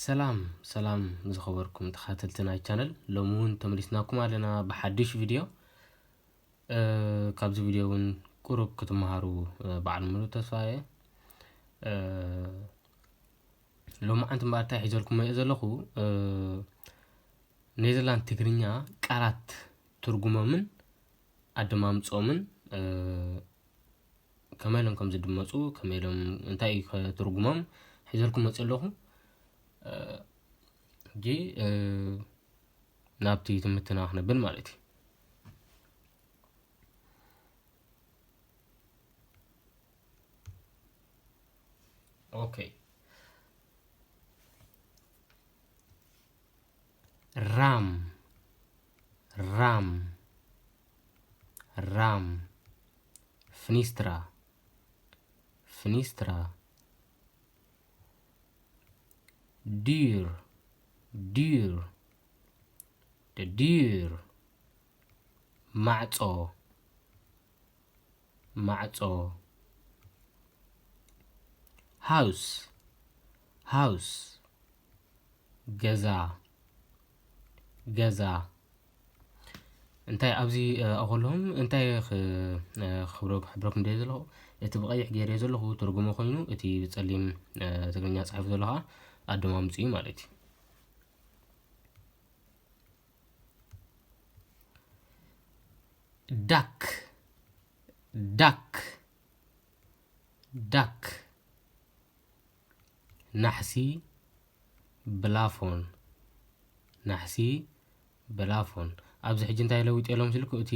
ሰላም ዝኸበርኩም ተኸታተልቲ ናይ ቻነል ሎሚ እውን ተመሊስናኩም ኣለና ብሓድሽ ቪድዮ ካብዚ ቪድዮ እውን ቁሩብ ክትመሃሩ በዓል ሙሉእ ተስፋየ ሎሚ ዓንቲ እምበር እንታይ ሒዘልኩም እየ ዘለኹ ኔዘርላንድ ትግርኛ ቃላት ትርጉሞምን ኣደማምፆምን ከመይ ኢሎም ከም ዝድመፁ ከመይ ኢሎም እንታይ ትርጉሞም ሒዘልኩም መፅእ ኣለኹ ጂ ናብቲ ትምትና ክነብል ማለት እዩ ኦኬይ ራም فنيسترا دير معصو هاوس ገዛ እንታይ ኣብዚ ኣقولهم እንታይ ክሕብረኩም ደይ ዘለኹ እቲ ብቀይሕ ገይረ ዘለኹ ትርጉሙ ኮይኑ እቲ ብጸሊም ትግርኛ ጻሒፍ ዘለኻ ኣደማምጽ እዩ ማለት እዩ ዳክ ናሕሲ ብላፎን ኣብዚ ሕጂ እንታይ ለውጥ የሎም ስልኩ እቲ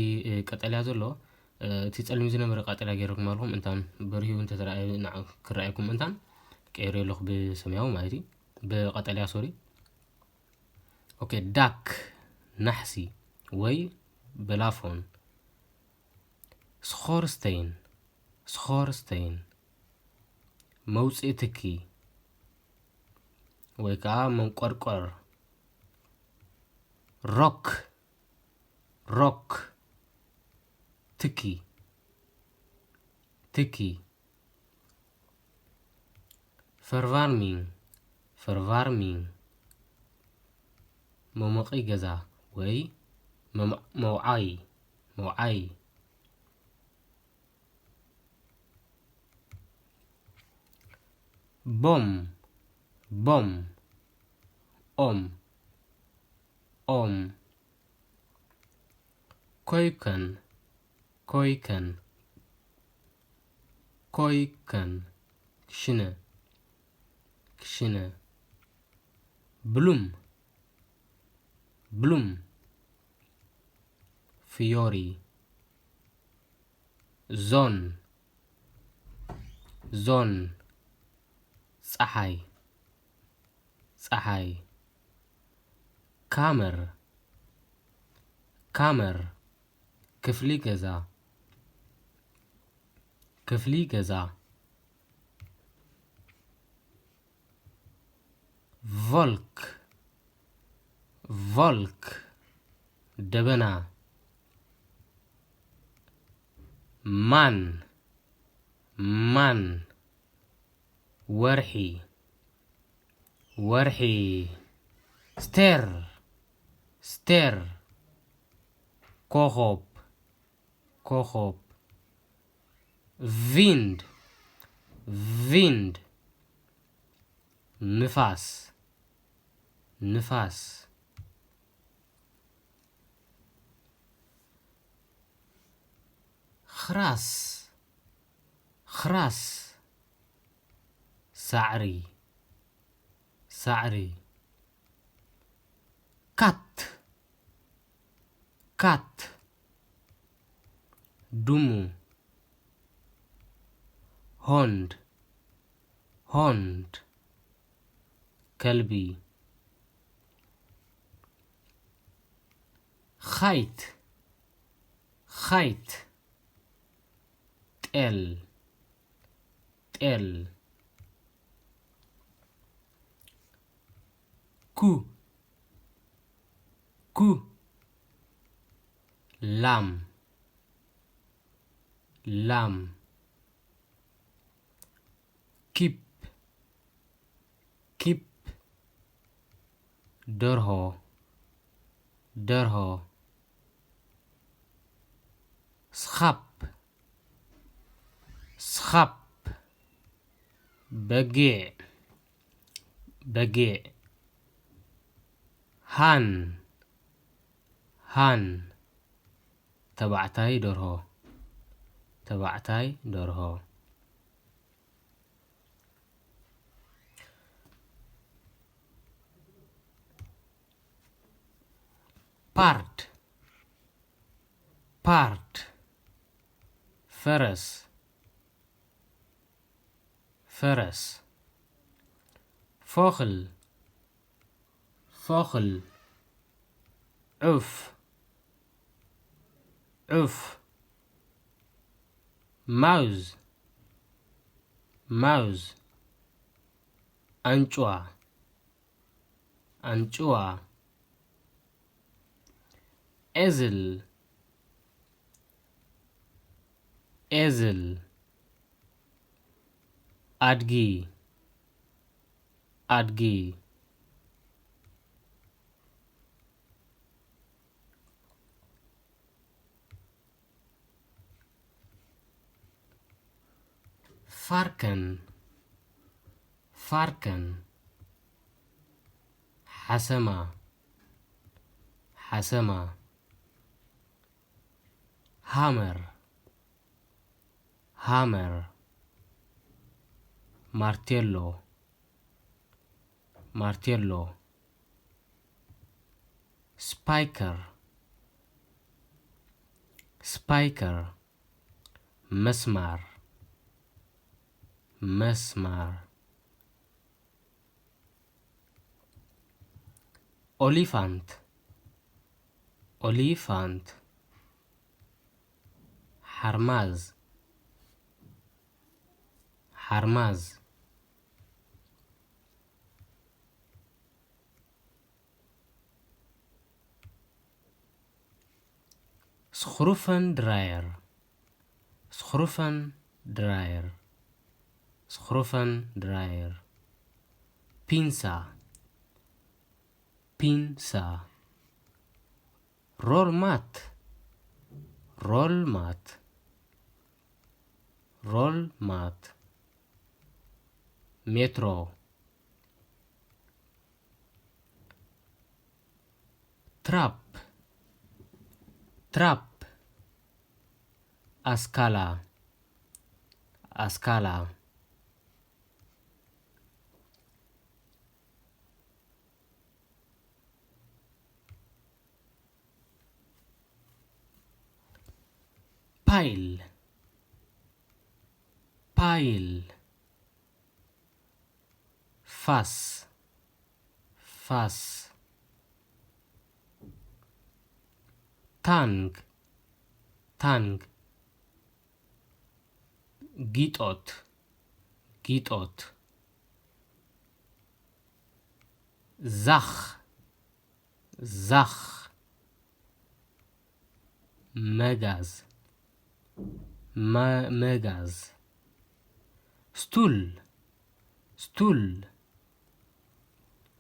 ቀጠልያ ዘሎ እቲ ጸሊም ዝነበረ ቀጠልያ ገይረኩም ኣለኩም እንታን በርሂው እንተተራእየ ክራኣየኩም እንታን ቀይረ ኣለኹ ብሰማያዊ ማለት እዩ ብቀጠልያ ሶሪ ኦኬ ዳክ ናሕሲ ወይ ብላፎን ስኮርስቴይን መውፅኢ ትኪ ወይ ከዓ መንቆርቆር ሮክ ትኪ ፈርቫርሚንግ መሞቂ ገዛ ወይ መውዓይ ቦም ኦም ኮይከን ክሽነ ብሉም ፊዮሪ ዞን ፀሓይ ካመር ክፍሊ ገዛ ቮልክ ደበና ማን ወርሒ ስቴር ኮኸብ ቪንድ ንፋስ ክራስ ሳዕሪ ካት ዱሙ ሆንድ ከልቢ ኻይት ጤል ኩ ላም keep درهو درهو سخاب سخاب بقيع بقيع هان هان تبعتاي درهو تبعتاي درهو بارت بارت فرس فرس فخل فخل عف عف موز موز أنجوا أنجوا أزل أزل أدقي أدقي فاركن فاركن حسمة حسمة هامر هامر مارتيلو مارتيلو سبايكر سبايكر مسمار مسمار أوليفانت أوليفانت حرماز حرماز سخروفن دراير سخروفن دراير سخروفن دراير بينسا بينسا رول مات رول مات رول مات مترو تراب تراب أسكالا أسكالا بايل بايل فاس فاس تانج تانج جيتوت جيتوت زخ زخ مجاز مجاز ستول ستول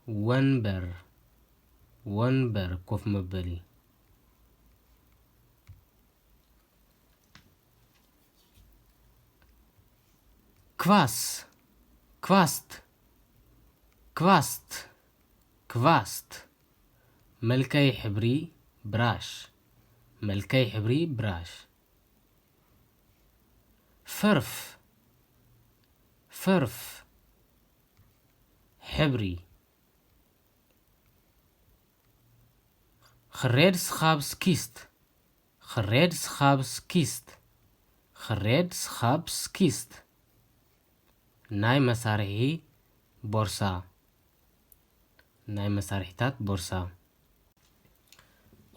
ونبر ونبر كوف مبلي كواس كواست كواست كواست ملكي حبري براش ملكي حبري براش فرف فرف حبري خريد سخابس كيست خريد سخابس كيست خريد سخابس كيست ناي مسارحي بورصة ناي مسارحتات بورصة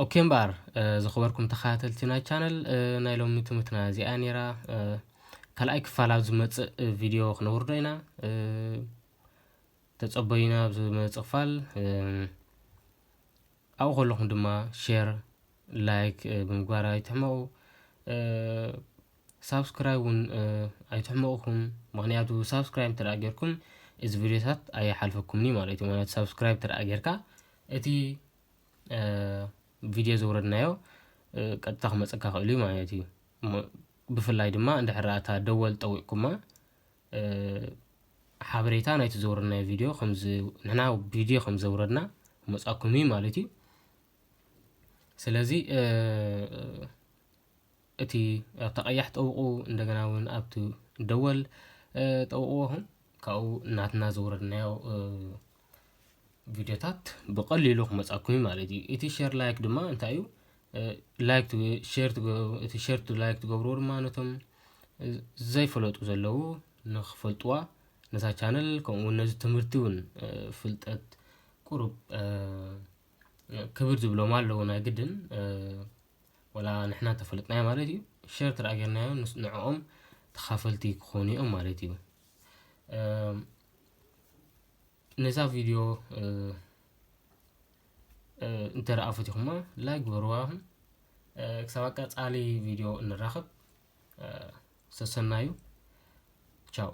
اوكي مبار زخبركم تخاتلتي ناي چانل ناي لوم متمتنا زي انيرا كالاي كفالا زمص فيديو خنوردو اينا تتصبينا بزمصفال او خلكم دما شير لايك بمغبار يتحمو سبسكرايبون ايتحموكم مغنياتو سبسكرايب تراجركم از فيديوهات اي حلفكم ني مالتي معنات سبسكرايب تراجركا እቲ ቪድዮ ዝውረድናዮ ቀጥታ ክመፀካ ክእል እዩ ማለት እዩ ብፍላይ ድማ እንድሕር እታ ደወል ጠዊዕኩማ ሓበሬታ ናይቲ ዝውረድናዮ ቪድዮ ከምዚ ንሕና ቪድዮ ከም ዘውረድና መጻኩም እዩ ማለት እዩ ስለዚ እቲ ተቀያሕ ጠውቁ እንደገና እውን ኣብቲ ደወል ጠውቁهم ካብኡ እናትና ዝውረድናዮ ቪድዮታት ብቀሊሉ ክመጻኩም ማለት እዩ እቲ ሼር ላይክ ድማ እንታይ እዩ ላይክ ሼር ቱ ላይክ ትገብሩ ድማ ነቶም ዘይፈለጡ ዘለው ንኽፈልጥዋ ነታ ቻነል ከምኡ ነዚ ትምህርቲ እውን ፍልጠት ቁሩብ ክብር ዝብሎም ኣለዎ ናይ ግድን ወላ ንሕና ተፈልጥናዮ ማለት እዩ ሼር ተራገርናዮ ንዕኦም ተኻፈልቲ ክኾኑ እዮም ማለት እዩ ነዛ ቪድዮ እንተረኣፈትኹማ ላይክ ግበርዋኹም ክሳብ ቀጻሊ ቪድዮ እንራኸብ ሰሰናዩ ቻው